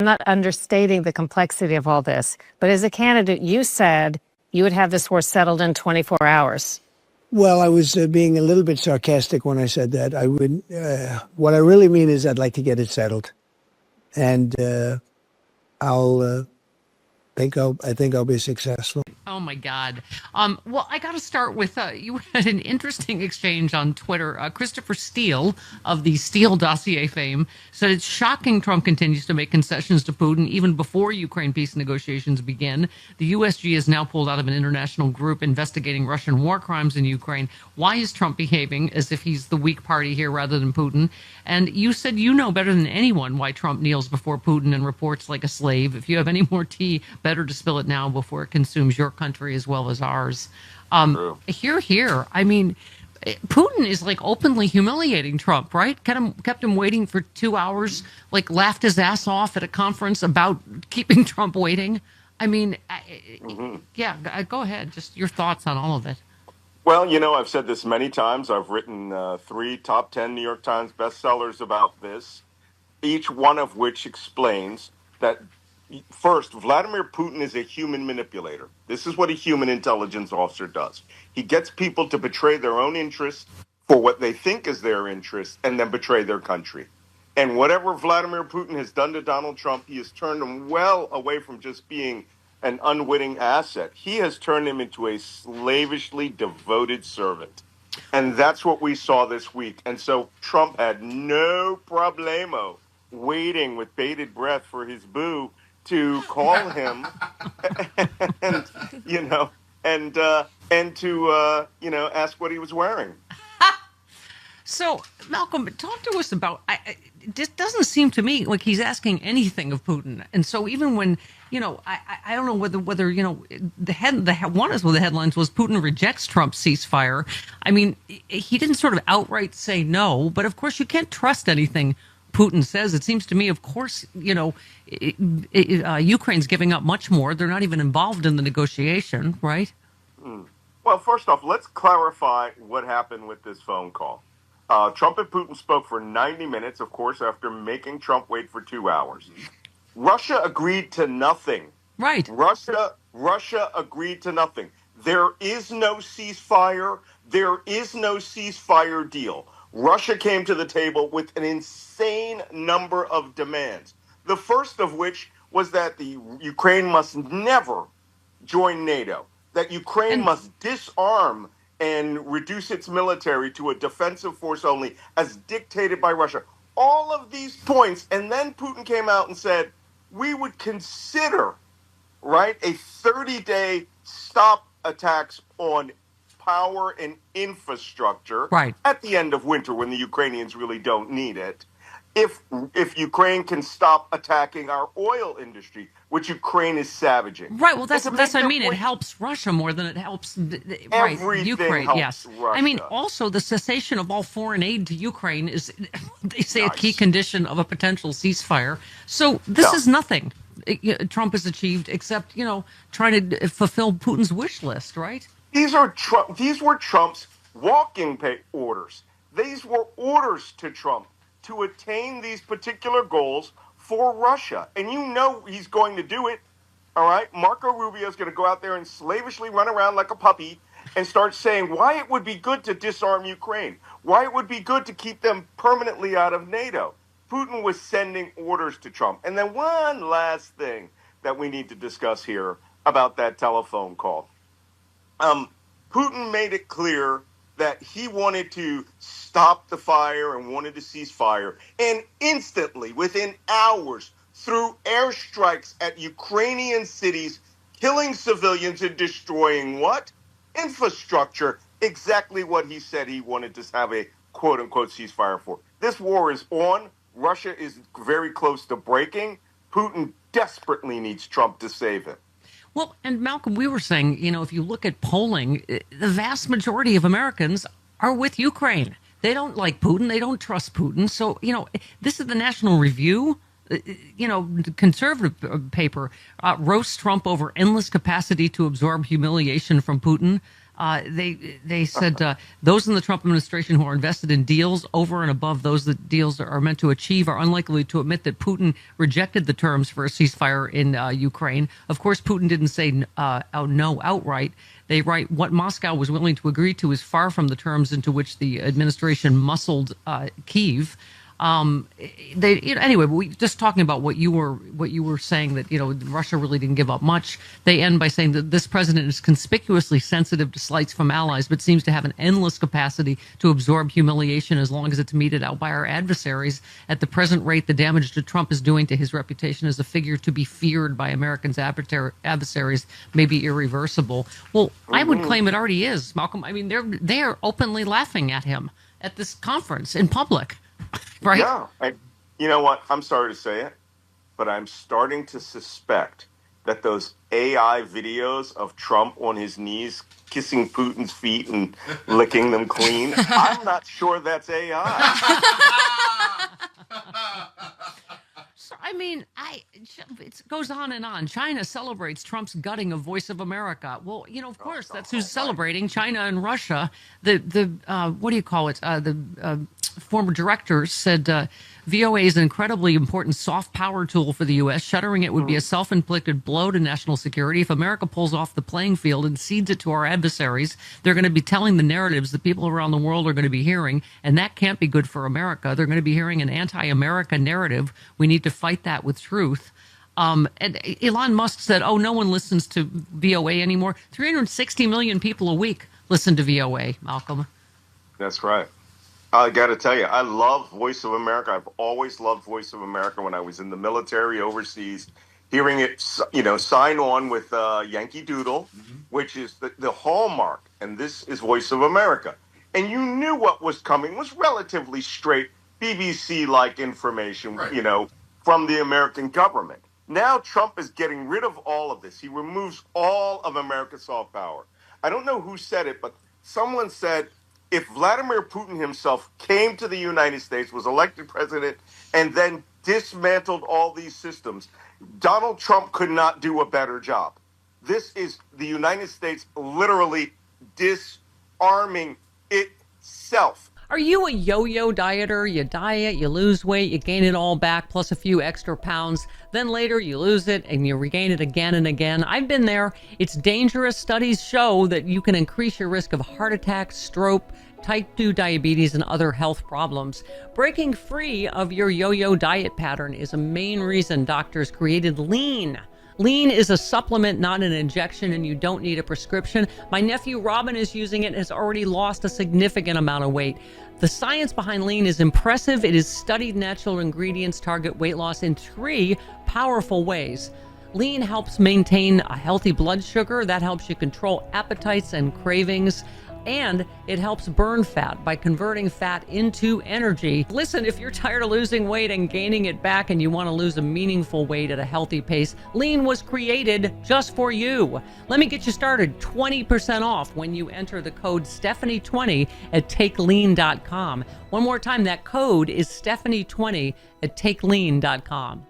not understating the complexity of all this, but as a candidate, you said you would have this war settled in 24 hours. Well, I was being a little bit sarcastic when I said that. I would. What I really mean is I'd like to get it settled, and I think I'll be successful. Oh my God. Well, I got to start with you had an interesting exchange on Twitter. Christopher Steele of the Steele dossier fame said it's shocking Trump continues to make concessions to Putin even before Ukraine peace negotiations begin. The USG has now pulled out of an international group investigating Russian war crimes in Ukraine. Why is Trump behaving as if he's the weak party here rather than Putin? And you said you know better than anyone why Trump kneels before Putin and reports like a slave. If you have any more tea, better to spill it now before it consumes your country as well as ours. Here. I mean, Putin is like openly humiliating Trump, right? Kept him waiting for 2 hours, like laughed his ass off at a conference about keeping Trump waiting. I mean, yeah, go ahead. Just your thoughts on all of it. Well, I've said this many times. I've written 3 top 10 New York Times bestsellers about this, each one of which explains that, first, Vladimir Putin is a human manipulator. This is what a human intelligence officer does. He gets people to betray their own interests for what they think is their interest and then betray their country. And whatever Vladimir Putin has done to Donald Trump, he has turned him well away from just being an unwitting asset. He has turned him into a slavishly devoted servant. And that's what we saw this week. And so Trump had no problemo waiting with bated breath for his boo to call him and to ask what he was wearing. So, Malcolm, talk to us about. It doesn't seem to me like he's asking anything of Putin, and so even when I don't know whether one of the headlines was Putin rejects Trump's ceasefire. I mean, he didn't sort of outright say no, but of course you can't trust anything Putin says. It seems to me, of course, Ukraine's giving up much more. They're not even involved in the negotiation, right? Well, first off, let's clarify what happened with this phone call. Trump and Putin spoke for 90 minutes, of course, after making Trump wait for 2 hours. Russia agreed to nothing. Right. Russia agreed to nothing. There is no ceasefire. There is no ceasefire deal. Russia came to the table with an insane number of demands. The first of which was that the Ukraine must never join NATO, that Ukraine must disarm and reduce its military to a defensive force only, as dictated by Russia. All of these points, and then Putin came out and said, we would consider, right, a 30-day stop attacks on power and infrastructure at the end of winter when the Ukrainians really don't need it. If Ukraine can stop attacking our oil industry, which Ukraine is savaging. Right. Well, that's what I mean. It helps Russia more than it helps Ukraine. Helps yes. Russia. I mean, also the cessation of all foreign aid to Ukraine is, they say, a key condition of a potential ceasefire. So this is nothing Trump has achieved except trying to fulfill Putin's wish list. Right. These were Trump's walking orders. These were orders to Trump to attain these particular goals for Russia. And he's going to do it, all right? Marco Rubio is going to go out there and slavishly run around like a puppy and start saying why it would be good to disarm Ukraine, why it would be good to keep them permanently out of NATO. Putin was sending orders to Trump. And then one last thing that we need to discuss here about that telephone call. Putin made it clear that he wanted to stop the fire and wanted to cease fire. And instantly, within hours, through airstrikes at Ukrainian cities, killing civilians and destroying what? Infrastructure. Exactly what he said he wanted to have a quote-unquote ceasefire for. This war is on. Russia is very close to breaking. Putin desperately needs Trump to save him. Well, and Malcolm, we were saying, if you look at polling, the vast majority of Americans are with Ukraine. They don't like Putin. They don't trust Putin. So, this is the National Review, conservative paper, roasts Trump over endless capacity to absorb humiliation from Putin. They said those in the Trump administration who are invested in deals over and above those that deals are meant to achieve are unlikely to admit that Putin rejected the terms for a ceasefire in Ukraine. Of course, Putin didn't say no outright. They write, what Moscow was willing to agree to is far from the terms into which the administration muscled Kyiv. Anyway, but we just talking about what you were saying, that Russia really didn't give up much. They end by saying that this president is conspicuously sensitive to slights from allies, but seems to have an endless capacity to absorb humiliation as long as it's meted out by our adversaries. At the present rate, the damage that Trump is doing to his reputation as a figure to be feared by Americans' adversaries may be irreversible. Well, I would claim it already is, Malcolm. I mean, they're openly laughing at him at this conference in public. Right? Yeah. You know what? I'm sorry to say it, but I'm starting to suspect that those AI videos of Trump on his knees kissing Putin's feet and licking them clean, I'm not sure that's AI. So, I mean, it goes on and on. China celebrates Trump's gutting of Voice of America. Well, of course, that's who's celebrating, China and Russia. The what do you call it? The former director said VOA is an incredibly important soft power tool for the U.S. Shuttering it would be a self-inflicted blow to national security. If America pulls off the playing field and cedes it to our adversaries, they're going to be telling the narratives that people around the world are going to be hearing, and that can't be good for America. They're going to be hearing an anti-America narrative. We need to fight that with truth. And Elon Musk said, no one listens to VOA anymore. 360 million people a week listen to VOA, Malcolm. That's right. I got to tell you, I love Voice of America. I've always loved Voice of America when I was in the military overseas. Hearing it, sign on with Yankee Doodle, which is the hallmark, and this is Voice of America. And you knew what was coming was relatively straight BBC-like information, right. From the American government. Now Trump is getting rid of all of this. He removes all of America's soft power. I don't know who said it, but someone said, if Vladimir Putin himself came to the United States, was elected president, and then dismantled all these systems, Donald Trump could not do a better job. This is the United States literally disarming itself. Are you a yo-yo dieter? You diet, you lose weight, you gain it all back, plus a few extra pounds. Then later you lose it and you regain it again and again. I've been there. It's dangerous. Studies show that you can increase your risk of heart attack, stroke, type 2 diabetes, and other health problems. Breaking free of your yo-yo diet pattern is a main reason doctors created Lean. Lean is a supplement, not an injection, and you don't need a prescription. My nephew Robin is using it and has already lost a significant amount of weight. The science behind Lean is impressive. It is studied natural ingredients target weight loss in 3 powerful ways. Lean helps maintain a healthy blood sugar. That helps you control appetites and cravings. And it helps burn fat by converting fat into energy. Listen, if you're tired of losing weight and gaining it back and you want to lose a meaningful weight at a healthy pace, Lean was created just for you. Let me get you started. 20% off when you enter the code Stephanie20 at TakeLean.com. One more time, that code is Stephanie20 at TakeLean.com.